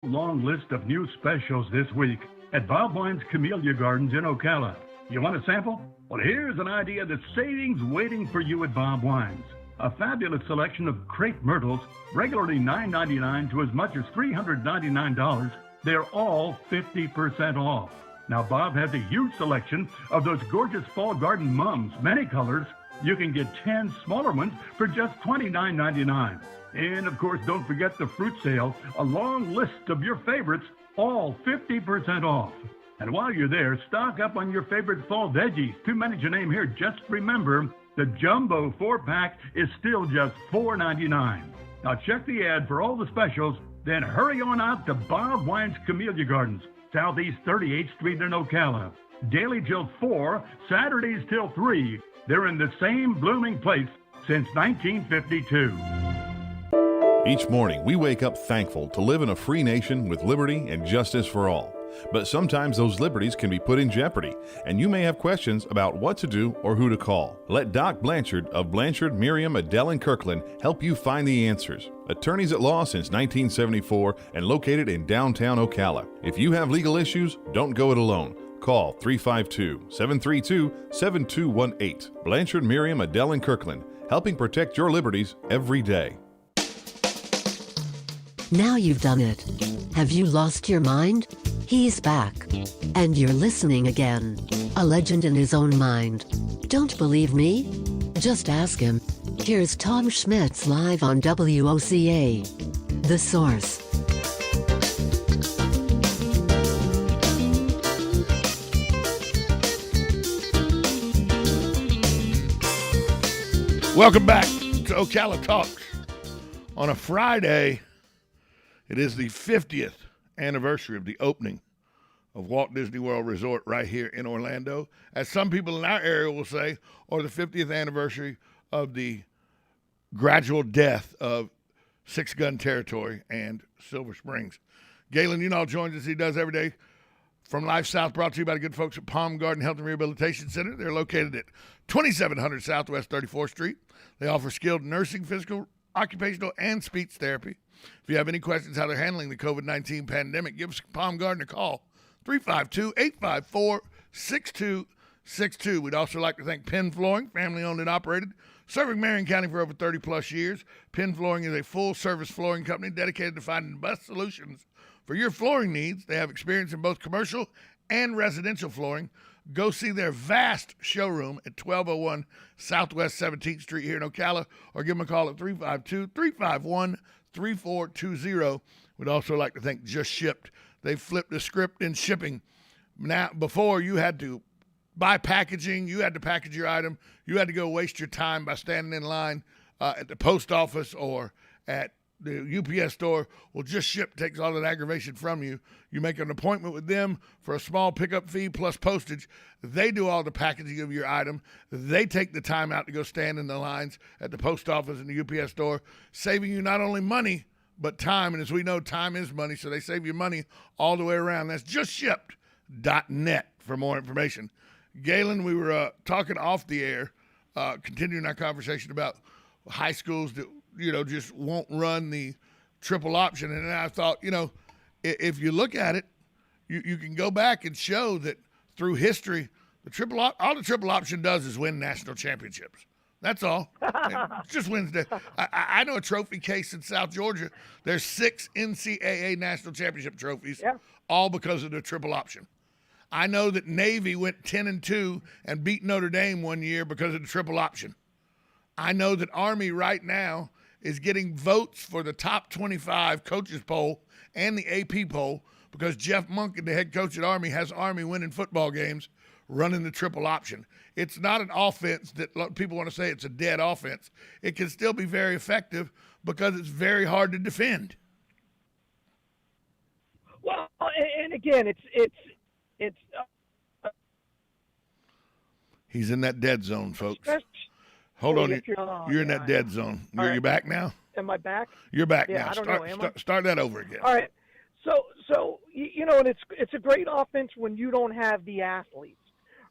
Long list of new specials this week at Bob Wine's Camellia Gardens in Ocala. You want a sample? Well, here's an idea that's savings waiting for you at Bob Wine's. A fabulous selection of crepe myrtles, regularly $9.99 to as much as $399. They're all 50% off. Now, Bob has a huge selection of those gorgeous fall garden mums, many colors. You can get 10 smaller ones for just $29.99. And, of course, don't forget the fruit sale, a long list of your favorites, all 50% off. And while you're there, stock up on your favorite fall veggies. Too many to name here. Just remember, the Jumbo 4-pack is still just $4.99. Now, check the ad for all the specials, then hurry on out to Bob Wine's Camellia Gardens, Southeast 38th Street in Ocala. Daily till 4, Saturdays till 3. They're in the same blooming place since 1952. Each morning, we wake up thankful to live in a free nation with liberty and justice for all. But sometimes those liberties can be put in jeopardy, and you may have questions about what to do or who to call. Let Doc Blanchard of Blanchard, Miriam, Adele, and Kirkland help you find the answers. Attorneys at law since 1974 and located in downtown Ocala. If you have legal issues, don't go it alone. Call 352-732-7218. Blanchard, Miriam, Adele, and Kirkland, helping protect your liberties every day. Now you've done it. Have you lost your mind? He's back. And you're listening again. A legend in his own mind. Don't believe me? Just ask him. Here's Tom Schmitz live on WOCA. The Source. Welcome back to Ocala Talks. On a Friday, it is the 50th anniversary of the opening of Walt Disney World Resort right here in Orlando, as some people in our area will say, or the 50th anniversary of the gradual death of Six Gun Territory and Silver Springs. Galen Unal joins us. He does every day from Life South, brought to you by the good folks at Palm Garden Health and Rehabilitation Center. They're located at 2700 Southwest 34th Street. They offer skilled nursing, physical, occupational, and speech therapy. If you have any questions how they're handling the COVID-19 pandemic, give Palm Garden a call, 352-854-6262. We'd also like to thank Penn Flooring, family-owned and operated, serving Marion County for over 30-plus years. Penn Flooring is a full-service flooring company dedicated to finding the best solutions for your flooring needs. They have experience in both commercial and residential flooring. Go see their vast showroom at 1201 Southwest 17th Street here in Ocala, or give them a call at 352-351-3420. We'd also like to thank Just Shipped. They flipped the script in shipping. Now, before you had to buy packaging, you had to package your item, you had to go waste your time by standing in line at the post office or at the UPS store. Well, Just Ship takes all that aggravation from you. You make an appointment with them for a small pickup fee plus postage. They do all the packaging of your item. They take the time out to go stand in the lines at the post office and the UPS store, saving you not only money, but time. And as we know, time is money, so they save you money all the way around. That's justshipped.net for more information. Galen, we were talking off the air, continuing our conversation about high schools that just won't run the triple option. And I thought, if you look at it, you can go back and show that through history, all the triple option does is win national championships. That's all. It just wins. I know a trophy case in South Georgia. There's 6 NCAA national championship trophies, all because of the triple option. I know that Navy went 10-2 and beat Notre Dame one year because of the triple option. I know that Army right now is getting votes for the top 25 coaches poll and the AP poll because Jeff Monken, the head coach at Army, has Army winning football games running the triple option. It's not an offense that people want to say it's a dead offense. It can still be very effective because it's very hard to defend. Well, and again, it's he's in that dead zone, folks. Hold on, you're in that dead zone. You're back now? Am I back? You're back now. I don't know. Start that over again. All right. So and it's a great offense when you don't have the athletes,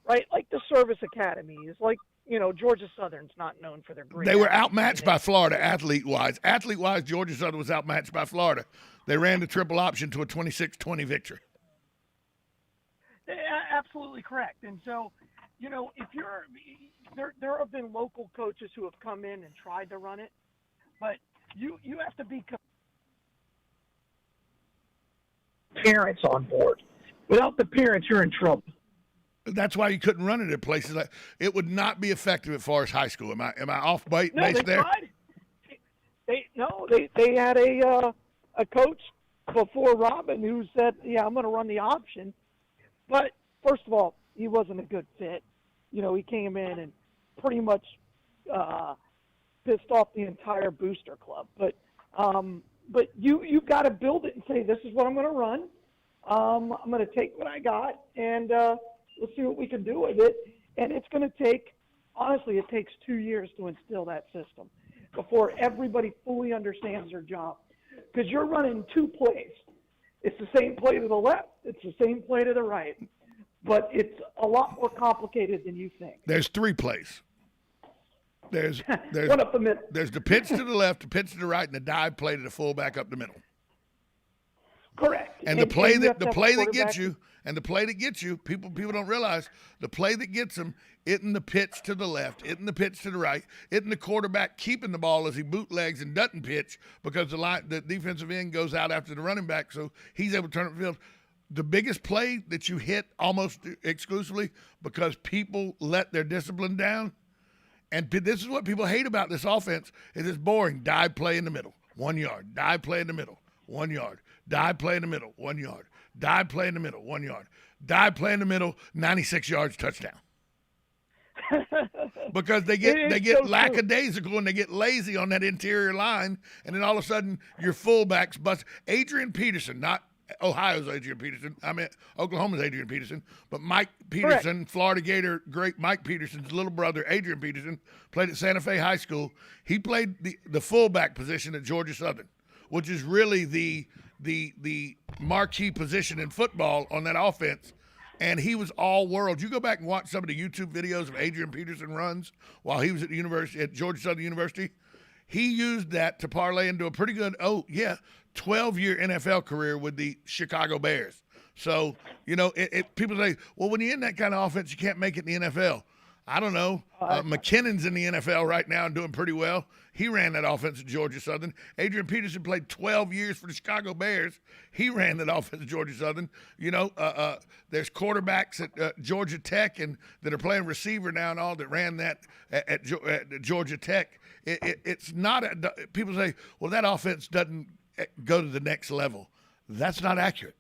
right? Like the service academies, like Georgia Southern's not known for their great. They were outmatched by Florida athlete-wise. Athlete-wise, Georgia Southern was outmatched by Florida. They ran the triple option to a 26-20 victory. Absolutely correct. And so, if you're there have been local coaches who have come in and tried to run it, but you have to be parents on board. Without the parents, you're in trouble. That's why you couldn't run it at places like it would not be effective at Forest High School. Am I off base No, they there? tried. They had a coach before Robin who said, "Yeah, I'm going to run the option," but first of all, he wasn't a good fit. He came in and pretty much pissed off the entire booster club. But you've got to build it and say, "This is what I'm going to run. I'm going to take what I got, and we'll see what we can do with it." And it's going to take, honestly, it takes 2 years to instill that system before everybody fully understands their job. Because you're running two plays. It's the same play to the left. It's the same play to the right. But it's a lot more complicated than you think. There's 3 plays. There's one up the middle. There's the pitch to the left, the pitch to the right, and the dive play to the fullback up the middle. Correct. And the play that gets you, people don't realize the play that gets them isn't the pitch to the left, isn't the pitch to the right, isn't the quarterback keeping the ball as he bootlegs and doesn't pitch because the defensive end goes out after the running back, so he's able to turn up the field. The biggest play that you hit almost exclusively because people let their discipline down, and this is what people hate about this offense, is it's boring. Dive play in the middle, 1 yard. Dive play in the middle, 1 yard. Dive play in the middle, 1 yard. Dive play in the middle, 1 yard. Dive play in the middle, 96 yards, touchdown. Because they get lackadaisical and they get lazy on that interior line, and then all of a sudden your fullbacks bust. Adrian Peterson, not Ohio's Adrian Peterson. I mean Oklahoma's Adrian Peterson, but Mike Peterson, correct. Florida Gator great Mike Peterson's little brother, Adrian Peterson, played at Santa Fe High School. He played the fullback position at Georgia Southern, which is really the marquee position in football on that offense. And he was all world. You go back and watch some of the YouTube videos of Adrian Peterson runs while he was at at Georgia Southern University. He used that to parlay into a pretty good, 12-year NFL career with the Chicago Bears. So, people say, well, when you're in that kind of offense, you can't make it in the NFL. I don't know. McKinnon's in the NFL right now and doing pretty well. He ran that offense at Georgia Southern. Adrian Peterson played 12 years for the Chicago Bears. He ran that offense at Georgia Southern. There's quarterbacks at Georgia Tech and that are playing receiver now and all that ran that at Georgia Tech. It's not people say, well, that offense doesn't go to the next level. That's not accurate.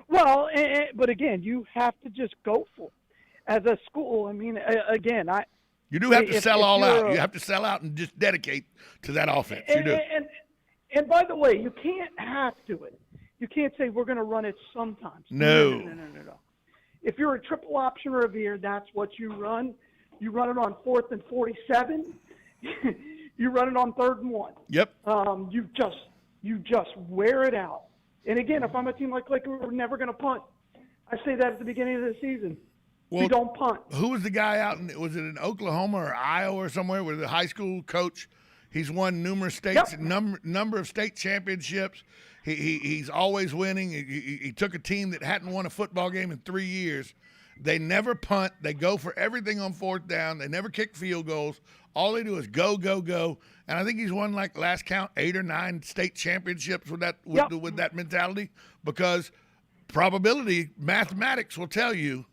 Well, but again, you have to just go for it. As a school, I mean, again, you do have to sell all out. You have to sell out and just dedicate to that offense. You do. And by the way, you can't have to it. You can't say we're going to run it sometimes. No. If you're a triple option Revere, that's what you run. You run it on 4th and 47. You run it on 3rd and 1. Yep. You just wear it out. And again, if I'm a team like Lakewood, we're never going to punt. I say that at the beginning of the season. Well, we don't punt. Who was the guy was it in Oklahoma or Iowa or somewhere where the high school coach, he's won numerous states, number of state championships. He's always winning. He took a team that hadn't won a football game in 3 years. They never punt. They go for everything on 4th down. They never kick field goals. All they do is go, go, go. And I think he's won, like last count, 8 or 9 state championships with that mentality, because probability, mathematics will tell you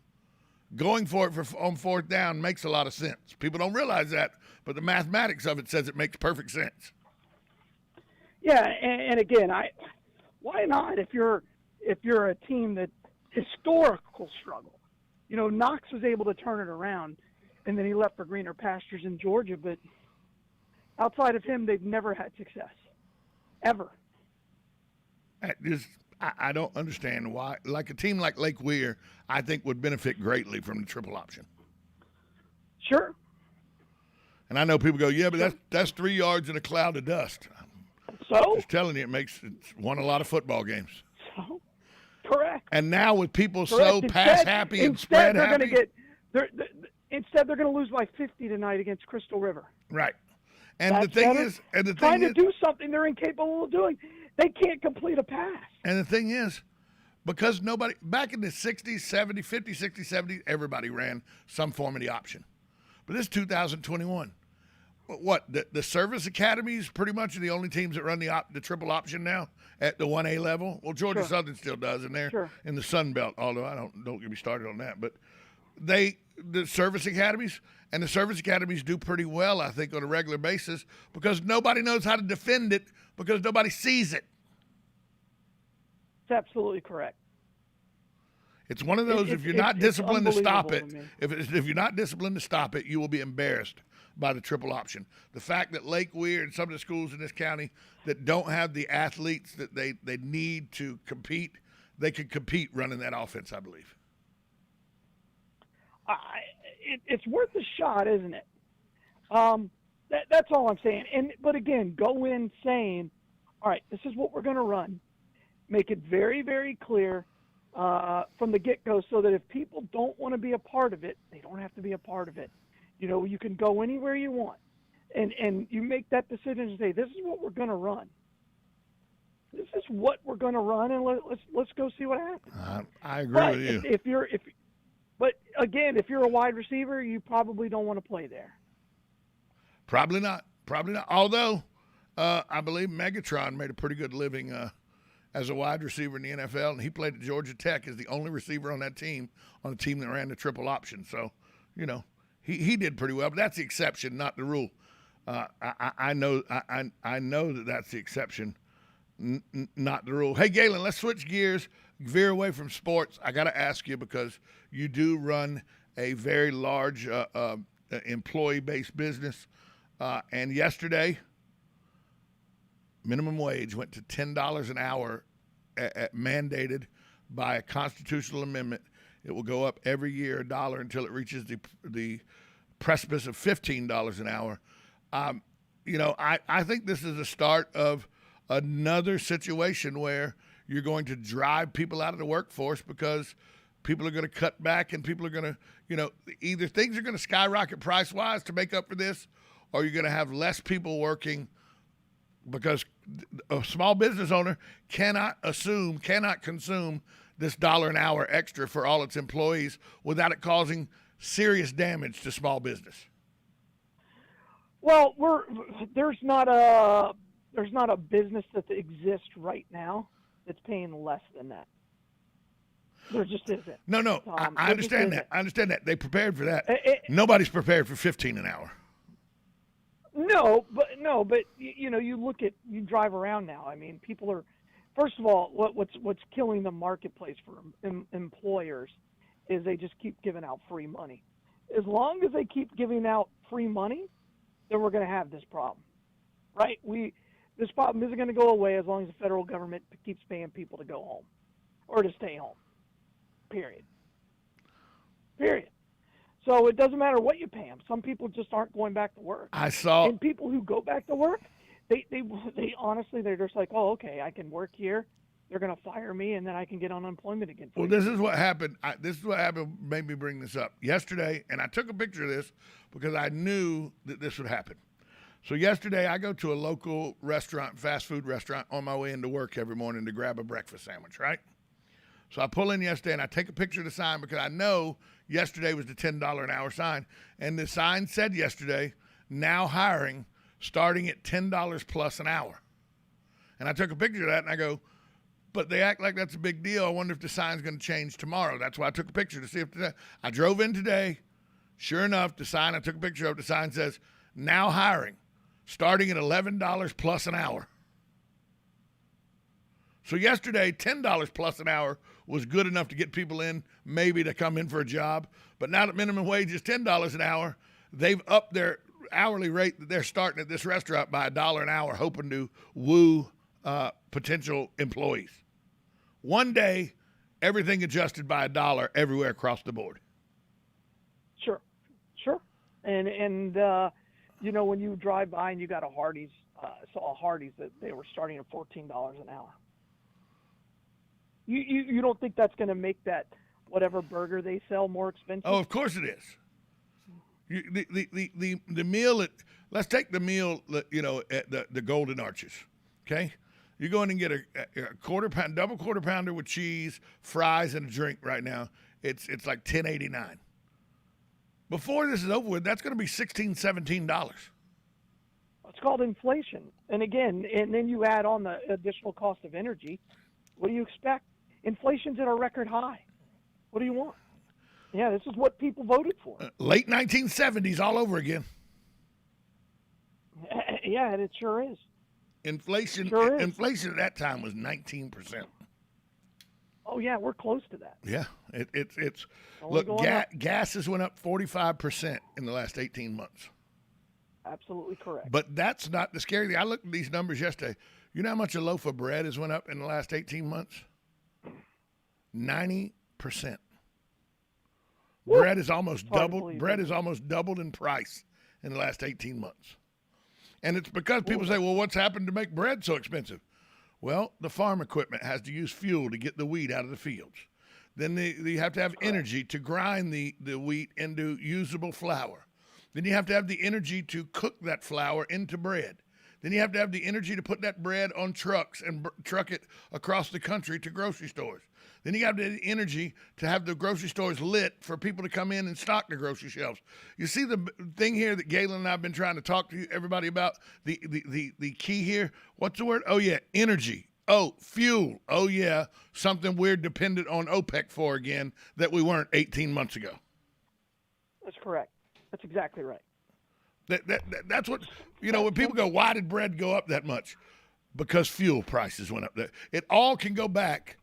going for it on 4th down makes a lot of sense. People don't realize that, but the mathematics of it says it makes perfect sense. Yeah, and again, why not if you're a team that historical struggle? Knox was able to turn it around, and then he left for greener pastures in Georgia. But outside of him, they've never had success, ever. I don't understand why. Like a team like Lake Weir, I think would benefit greatly from the triple option. Sure. And I know people go, yeah, but that's 3 yards in a cloud of dust. So? Just telling you, it's won a lot of football games. So? Correct. And now with people so pass happy and spread happy. Instead, they're going to lose by 50 tonight against Crystal River. Right. And That's the thing better. is, and the Trying thing to is, do something they're incapable of doing. They can't complete a pass. and the thing is, because nobody back in the 60s, 70s, 50s, 60s, 70s, everybody ran some form of the option. But this is 2021. What the service academies pretty much are the only teams that run the triple option now at the 1A level. Well, Georgia Sure. Southern still does, and they're Sure. in the Sun Belt. Although don't get me started on that. But the service academies and the service academies do pretty well, I think, on a regular basis because nobody knows how to defend it because nobody sees it. It's absolutely correct. It's one of those. If you're not it's disciplined to stop it, unbelievable if you're not disciplined to stop it, you will be embarrassed by the triple option. The fact that Lake Weir and some of the schools in this county that don't have the athletes that they need to compete, they could compete running that offense, I believe. It's worth a shot, isn't it? That's all I'm saying. But again, go in saying, all right, this is what we're going to run. Make it very, very clear from the get-go so that if people don't want to be a part of it, they don't have to be a part of it. You know, you can go anywhere you want. And you make that decision and say, this is what we're going to run. This is what we're going to run, and let's go see what happens. I agree But with you. But again, if you're a wide receiver, you probably don't want to play there. Probably not. Although I believe Megatron made a pretty good living as a wide receiver in the NFL, and he played at Georgia Tech as the only receiver on that team, on a team that ran the triple option. So, you know, he did pretty well, but that's the exception, not the rule. I know that that's the exception, not the rule. Hey, Galen, let's switch gears, veer away from sports. I got to ask you because you do run a very large employee-based business, and yesterday, minimum wage went to $10 an hour, mandated by a constitutional amendment. It will go up every year $1 until it reaches the precipice of $15 an hour. You know, I think this is the start of another situation where you're going to drive people out of the workforce because people are going to cut back and people are going to, you know, either things are going to skyrocket price-wise to make up for this, or you're going to have less people working because a small business owner cannot consume this $1 an hour extra for all its employees without it causing serious damage to small business. Well, there's not a business that exists right now that's paying less than that. There just isn't. No, I understand that. I understand that. They prepared for that. Nobody's prepared for $15 an hour. No, but you know, you drive around now. I mean, people are. First of all, what's killing the marketplace for employers is they just keep giving out free money. As long as they keep giving out free money, then we're going to have this problem, right? This problem isn't going to go away as long as the federal government keeps paying people to go home or to stay home. Period. So it doesn't matter what you pay them. Some people just aren't going back to work. And people who go back to work, they honestly, they're just like, oh, okay, I can work here. They're going to fire me, and then I can get unemployment again. Well, this is what happened. Made me bring this up yesterday, and I took a picture of this because I knew that this would happen. So yesterday, I go to a local restaurant, fast food restaurant, on my way into work every morning to grab a breakfast sandwich, right? So I pull in yesterday, and I take a picture of the sign because I know yesterday was the $10 an hour sign. And the sign said yesterday, now hiring, starting at $10 plus an hour. And I took a picture of that, and I go, but they act like that's a big deal. I wonder if the sign's going to change tomorrow. That's why I took a picture to see if I drove in today. Sure enough, the sign I took a picture of, the sign says, now hiring, starting at $11 plus an hour. So yesterday, $10 plus an hour was good enough to get people in, maybe to come in for a job. But now that minimum wage is $10 an hour, they've upped their hourly rate that they're starting at this restaurant by $1 an hour, hoping to woo potential employees. One day, everything adjusted by $1 everywhere across the board. Sure. And you know, when you drive by and you got a Hardee's, saw a Hardee's that they were starting at $14 an hour. You don't think that's going to make that whatever burger they sell more expensive? Oh, of course it is. The meal at, let's take the meal, at the Golden Arches, okay? You go in and get a double quarter pounder with cheese, fries, and a drink right now. It's like $10.89. Before this is over with, that's going to be $16, $17. It's called inflation. And again, and then you add on the additional cost of energy. What do you expect? Inflation's at a record high. What do you want? Yeah, this is what people voted for. Late 1970s all over again. Yeah, and it sure is. Inflation at that time was 19%. Oh yeah, we're close to that. Yeah, it's look, gas has went up 45% in the last 18 months. Absolutely correct. But that's not the scary thing. I looked at these numbers yesterday. You know how much a loaf of bread has went up in the last 18 months? 90%. Bread is almost doubled. Bread is almost doubled in price in the last 18 months. And it's because people say, well, what's happened to make bread so expensive? Well, the farm equipment has to use fuel to get the wheat out of the fields. Then you have to have energy to grind the wheat into usable flour. Then you have to have the energy to cook that flour into bread. Then you have to have the energy to put that bread on trucks and truck it across the country to grocery stores. Then you have the energy to have the grocery stores lit for people to come in and stock the grocery shelves. You see the thing here that Galen and I have been trying to talk to everybody about, the key here? What's the word? Oh, yeah, energy. Oh, fuel. Oh, yeah, something we're dependent on OPEC for again that we weren't 18 months ago. That's correct. That's exactly right. That's what, when people go, why did bread go up that much? Because fuel prices went up. It all can go back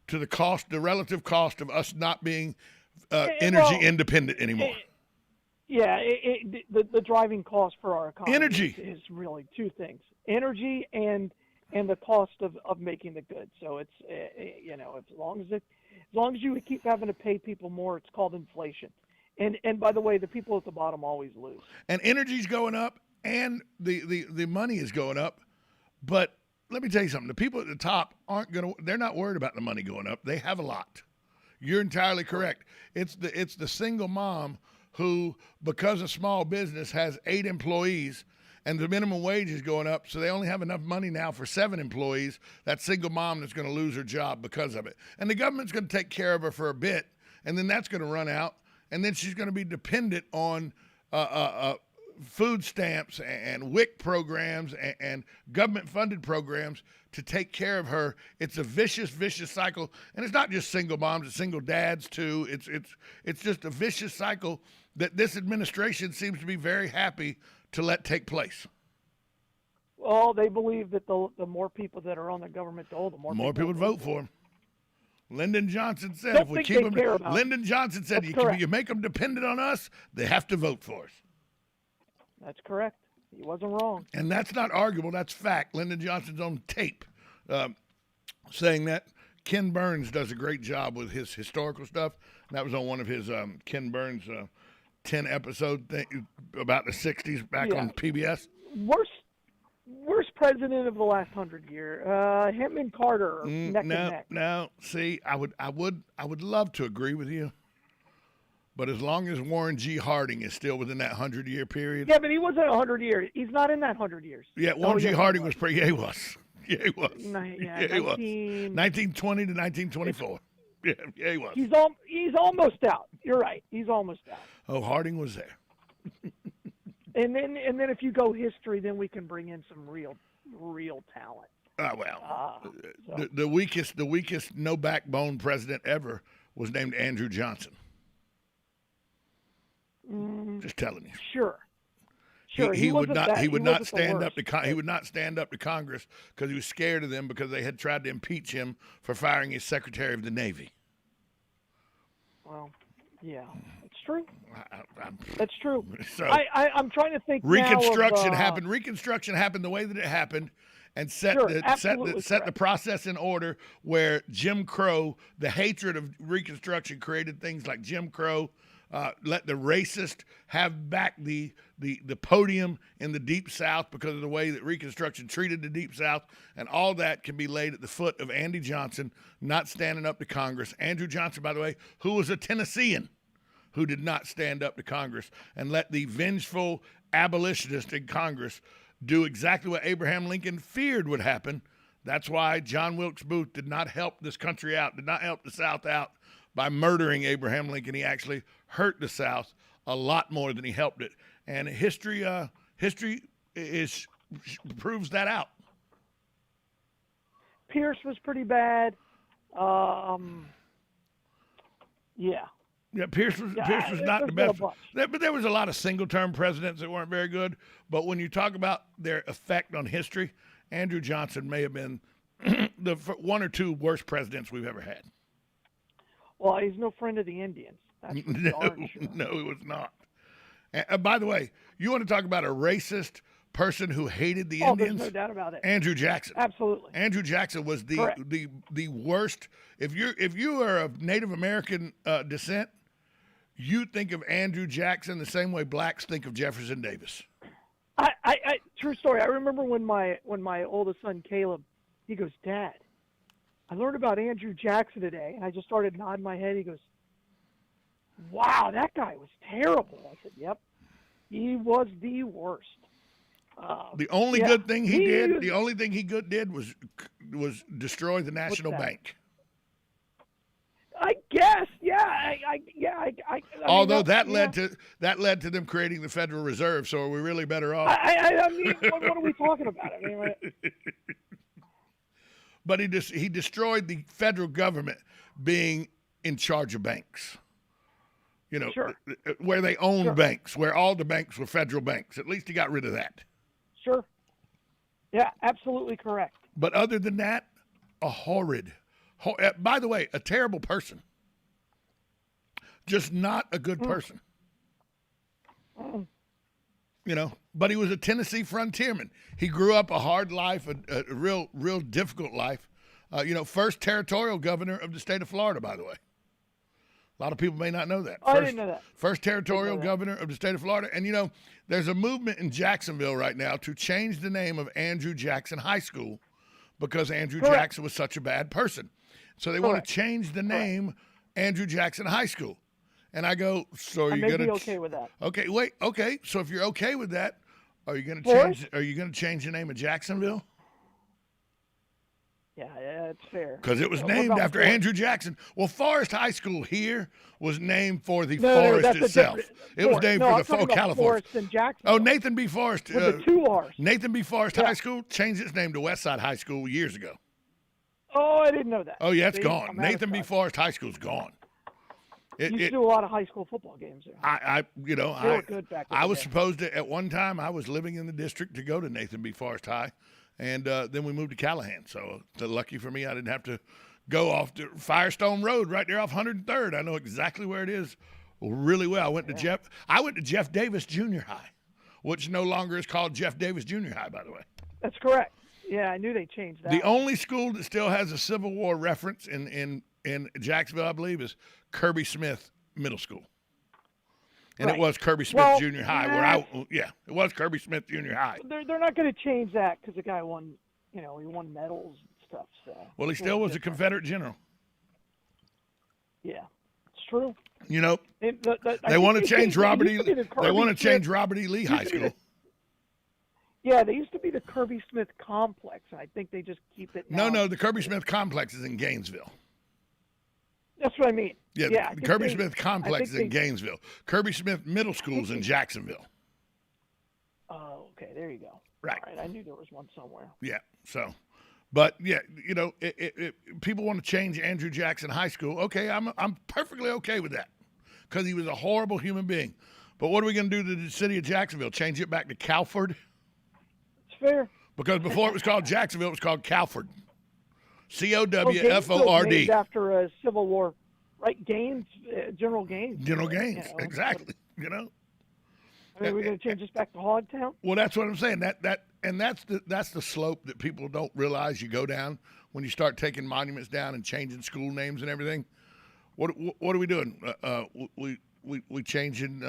to the relative cost of us not being energy independent anymore. The driving cost for our economy energy is really two things: energy and the cost of making the goods. So it's as long as you keep having to pay people more, it's called inflation. And by the way, the people at the bottom always lose. And energy's going up, and the money is going up, but let me tell you something. The people at the top they're not worried about the money going up. They have a lot. You're entirely correct. It's the single mom who, because of small business, has 8 employees, and the minimum wage is going up, so they only have enough money now for 7 employees. That single mom that's going to lose her job because of it. And the government's going to take care of her for a bit, and then that's going to run out, and then she's going to be dependent on food stamps and WIC programs and government-funded programs to take care of her. It's a vicious cycle, and it's not just single moms; it's single dads too. It's just a vicious cycle that this administration seems to be very happy to let take place. Well, they believe that the more people that are on the government dole, the more people would vote for them. Lyndon Johnson said, "If we keep them," Lyndon Johnson said, "You make them dependent on us, they have to vote for us." That's correct. He wasn't wrong. And that's not arguable. That's fact. Lyndon Johnson's on tape saying that. Ken Burns does a great job with his historical stuff. And that was on one of his Ken Burns 10-episode thing about the 60s back on PBS. Worst president of the last 100 years. Him and Carter are neck and neck. No. See, I would love to agree with you. But as long as Warren G. Harding is still within that 100-year period. Yeah, but he wasn't 100 years. He's not in that 100 years. Yeah, Warren G. Harding was pretty. Yeah, he was. Yeah, he was. He was. 1920 to 1924. Yeah, he was. He's almost out. You're right. He's almost out. Oh, Harding was there. and then if you go history, then we can bring in some real talent. The weakest no backbone president ever was named Andrew Johnson. Just telling you. Sure. He would not stand up to Congress because he was scared of them because they had tried to impeach him for firing his Secretary of the Navy. Well, yeah, it's true. That's true. So I'm trying to think. Reconstruction happened. Reconstruction happened the way that it happened, and set the process in order where Jim Crow, the hatred of Reconstruction, created things like Jim Crow. Let the racist have back the podium in the Deep South because of the way that Reconstruction treated the Deep South, and all that can be laid at the foot of Andy Johnson not standing up to Congress. Andrew Johnson, by the way, who was a Tennessean, who did not stand up to Congress and let the vengeful abolitionists in Congress do exactly what Abraham Lincoln feared would happen. That's why John Wilkes Booth did not help this country out, did not help the South out by murdering Abraham Lincoln. He actually hurt the South a lot more than he helped it. And history proves that out. Pierce was pretty bad. Yeah. Yeah, Pierce was not the best. But there was a lot of single-term presidents that weren't very good. But when you talk about their effect on history, Andrew Johnson may have been the one or two worst presidents we've ever had. Well, he's no friend of the Indians. That's for darn sure. No, he was not. And by the way, you want to talk about a racist person who hated the Indians? There's no doubt about it. Andrew Jackson. Absolutely. Andrew Jackson was the worst. If you are of Native American descent, you think of Andrew Jackson the same way blacks think of Jefferson Davis. I true story. I remember when my oldest son Caleb, he goes, "Dad, I learned about Andrew Jackson today," and I just started nodding my head. He goes, "Wow, that guy was terrible." I said, "Yep, he was the worst." The only good thing he did, the only thing he did was destroy the National Bank. I guess, Although that led to them creating the Federal Reserve. So are we really better off? I mean, what are we talking about? I mean, but he destroyed the federal government being in charge of banks. You know, sure. Where they owned banks, where all the banks were federal banks. At least he got rid of that. Sure. Yeah, absolutely correct. But other than that, a by the way, a terrible person. Just not a good person. You know, but he was a Tennessee frontierman. He grew up a hard life, a real difficult life. First territorial governor of the state of Florida, by the way. A lot of people may not know that. I didn't know that. First territorial governor of the state of Florida. And, there's a movement in Jacksonville right now to change the name of Andrew Jackson High School because Andrew Jackson was such a bad person. So they want to change the name Andrew Jackson High School. And I go, so are you going to be okay with that? Okay, wait. Okay, so if you're okay with that, are you going to change the name of Jacksonville? Yeah, it's fair. Because it was named after Andrew Jackson. Well, Forest High School here was named for the forest itself. It was named for the Ocala Forest. Oh, Nathan B. Forest. With the two R's. Nathan B. Forest High School changed its name to Westside High School years ago. Oh, I didn't know that. Oh, yeah, it's gone. Nathan B. Forest High School's gone. You used to do a lot of high school football games there. They were good back then. I was supposed to, at one time, I was living in the district to go to Nathan B. Forest High. And then we moved to Callahan. So lucky for me, I didn't have to go off to Firestone Road right there off 103rd. I know exactly where it is really well. I went to Jeff Davis Junior High, which no longer is called Jeff Davis Junior High, by the way. That's correct. Yeah, I knew they changed that. The only school that still has a Civil War reference in Jacksonville, I believe, is Kirby Smith Middle School. And it was Kirby Smith Junior High, it was Kirby Smith Junior High. They're not going to change that because the guy won, he won medals and stuff. So well, he still was a Confederate general. Yeah, it's true. They want to change Robert E. They want to change Robert E. Lee High School. Yeah, they used to be the Kirby Smith Complex, and I think they just keep it now. No, the Kirby Smith Complex is in Gainesville. That's what I mean. Yeah, the Kirby Smith Complex is in Gainesville. Kirby Smith Middle School is in Jacksonville. Oh, okay. There you go. Right. All right. I knew there was one somewhere. Yeah. So, but yeah, people want to change Andrew Jackson High School. Okay, I'm perfectly okay with that because he was a horrible human being. But what are we going to do to the city of Jacksonville? Change it back to Calford? It's fair. Because before it was called Jacksonville, it was called Calford. COWFORD. Named after a Civil War, right? General Gaines. General Gaines, exactly. I mean, we're going to change this back to Hogtown. Well, that's what I'm saying. That's the slope that people don't realize you go down when you start taking monuments down and changing school names and everything. What are we doing? We changing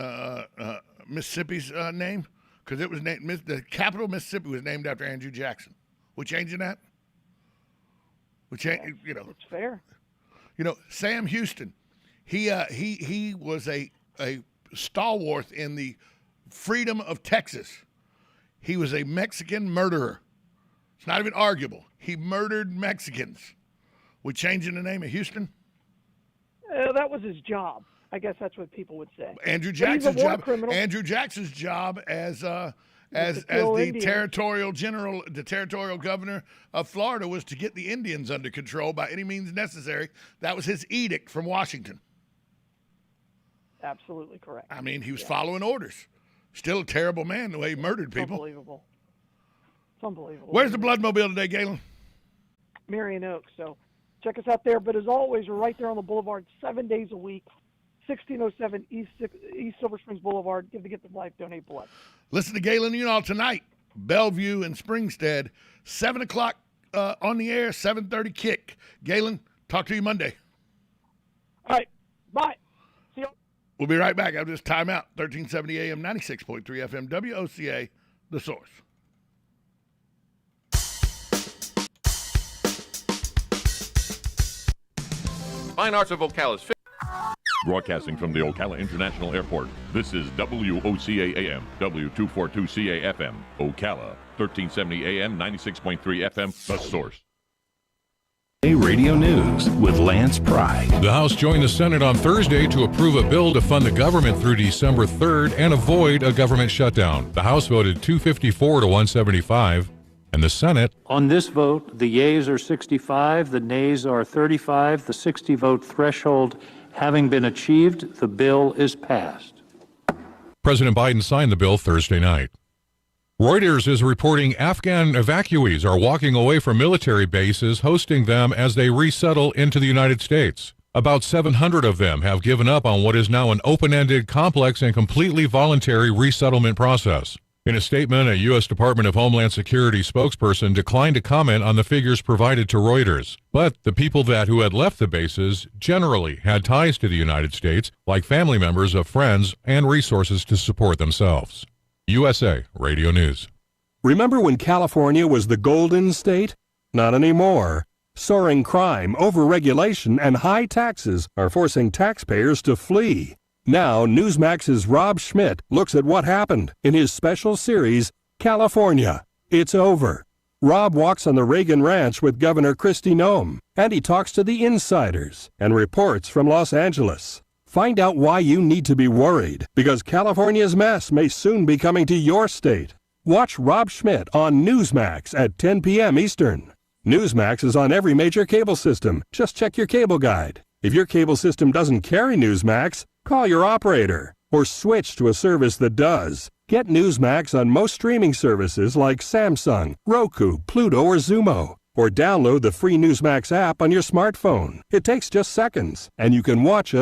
Mississippi's name because it was named the capital of Mississippi was named after Andrew Jackson. We changing that? We it's fair. Sam Houston, he was a a stalwart in the freedom of Texas. He was a Mexican murderer. It's not even arguable. He murdered Mexicans. We changing the name of Houston? That was his job. I guess that's what people would say. Andrew Jackson's job. Criminal. Andrew Jackson's job as the territorial general, the territorial governor of Florida, was to get the Indians under control by any means necessary. That was his edict from Washington. Absolutely correct. I mean, he was following orders. Still a terrible man the way he murdered people. Unbelievable. It's unbelievable. Where's the Bloodmobile today, Galen? Marion Oaks. So check us out there. But as always, we're right there on the boulevard 7 days a week. 1607 East Silver Springs Boulevard. Give the gift of life. Donate blood. Listen to Galen Unall tonight. Bellevue and Springstead. 7 o'clock on the air, 7:30 kick. Galen, talk to you Monday. All right. Bye. See you. We'll be right back after this timeout. 1370 AM, 96.3 FM, WOCA, The Source. Fine Arts of Ocala is Broadcasting from the Ocala International Airport, this is WOCA AM, W242CA FM, Ocala, 1370 AM, 96.3 FM, The Source. Radio News with Lance Pry. The House joined the Senate on Thursday to approve a bill to fund the government through December 3rd and avoid a government shutdown. The House voted 254 to 175, and the Senate. On this vote, the yeas are 65, the nays are 35. The 60-vote threshold having been achieved, the bill is passed. President Biden signed the bill Thursday night. Reuters is reporting Afghan evacuees are walking away from military bases, hosting them as they resettle into the United States. About 700 of them have given up on what is now an open-ended, complex, and completely voluntary resettlement process. In a statement, a U.S. Department of Homeland Security spokesperson declined to comment on the figures provided to Reuters. But the people who had left the bases generally had ties to the United States, like family members of friends and resources to support themselves. USA Radio News. Remember when California was the Golden State? Not anymore. Soaring crime, overregulation, and high taxes are forcing taxpayers to flee. Now, Newsmax's Rob Schmidt looks at what happened in his special series, California. It's over. Rob walks on the Reagan Ranch with Governor Kristi Noem, and he talks to the insiders and reports from Los Angeles. Find out why you need to be worried, because California's mess may soon be coming to your state. Watch Rob Schmidt on Newsmax at 10 p.m. Eastern. Newsmax is on every major cable system. Just check your cable guide. If your cable system doesn't carry Newsmax, call your operator or switch to a service that does. Get Newsmax on most streaming services like Samsung, Roku, Pluto, or Xumo. Or download the free Newsmax app on your smartphone. It takes just seconds, and you can watch